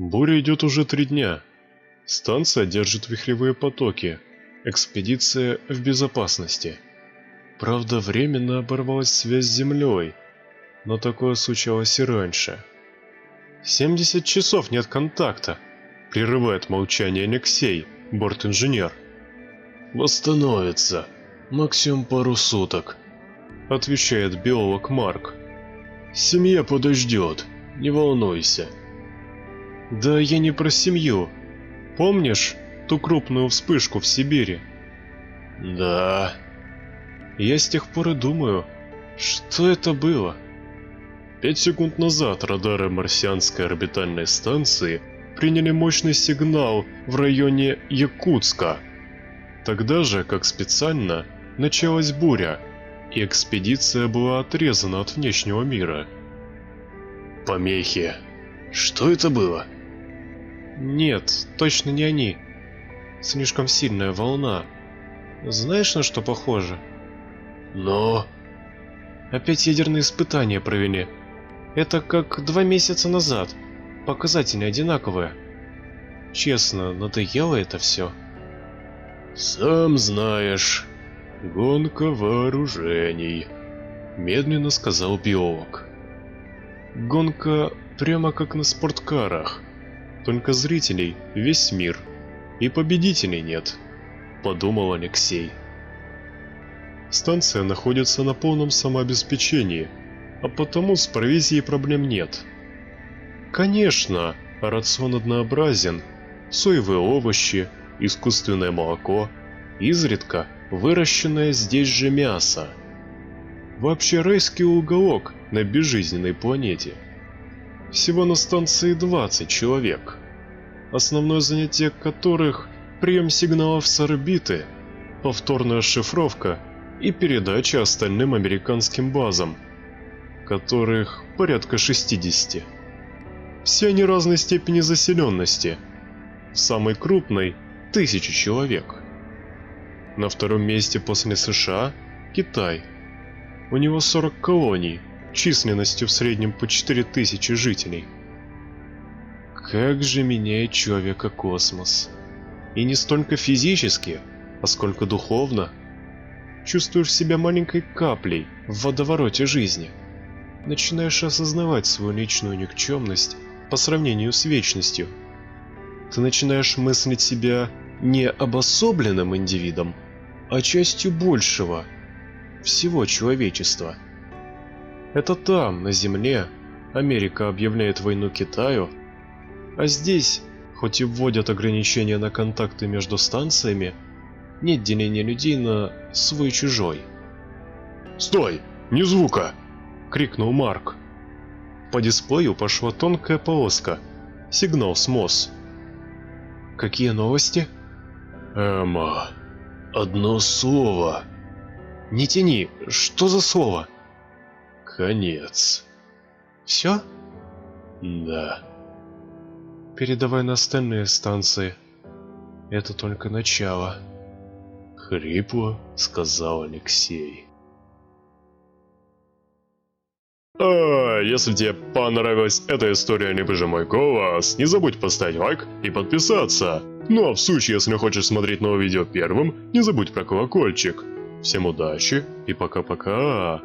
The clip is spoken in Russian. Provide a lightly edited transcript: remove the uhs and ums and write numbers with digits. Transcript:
Буря идет уже 3 дня. Станция держит вихревые потоки. Экспедиция в безопасности. Правда, временно оборвалась связь с Землей, но такое случалось и раньше. 70 часов нет контакта, прерывает молчание Алексей, борт-инженер. Восстановится. Максимум пару суток, отвечает биолог Марк. Семья подождет, не волнуйся. Да я не про семью. Помнишь ту крупную вспышку в Сибири? Да. Я с тех пор и думаю, что это было? 5 секунд назад радары марсианской орбитальной станции приняли мощный сигнал в районе Якутска. Тогда же, как специально, началась буря, и экспедиция была отрезана от внешнего мира. Помехи. Что это было? Нет, точно не они. Слишком сильная волна. Знаешь, на что похоже? Но... Опять ядерные испытания провели. Это как 2 месяца назад. Показатели одинаковые. Честно, надоело это все. Сам знаешь, гонка вооружений, медленно сказал биолог. Гонка прямо как на спорткарах. Только зрителей весь мир, и победителей нет, подумал Алексей. Станция находится на полном самообеспечении, а потому с провизией проблем нет. Конечно, рацион однообразен: соевые овощи, искусственное молоко, изредка выращенное здесь же мясо. Вообще райский уголок на безжизненной планете. Всего на станции 20 человек, основное занятие которых – прием сигналов с орбиты, повторная шифровка и передача остальным американским базам, которых порядка 60. Все они разной степени заселенности. В самой крупной – 1000 человек. На втором месте после США – Китай. У него 40 колоний, численностью в среднем по 4000 жителей. Как же меняет человека космос. И не столько физически, а сколько духовно. Чувствуешь себя маленькой каплей в водовороте жизни. Начинаешь осознавать свою личную никчемность по сравнению с вечностью. Ты начинаешь мыслить себя не обособленным индивидом, а частью большего, всего человечества. Это там, на Земле, Америка объявляет войну Китаю, а здесь, хоть и вводят ограничения на контакты между станциями, нет деления людей на свой-чужой. «Стой! Ни звука!» — крикнул Марк. По дисплею пошла тонкая полоска, сигнал с МОС. «Какие новости?» «Эмма, одно слово». «Не тяни, что за слово?» «Конец». «Все?» «Да». «Передавай на остальные станции. Это только начало», — хрипло сказал Алексей. Если тебе понравилась эта история, либо же мой голос, не забудь поставить лайк и подписаться. Ну а в случае, если хочешь смотреть новое видео первым, не забудь про колокольчик. Всем удачи и пока-пока.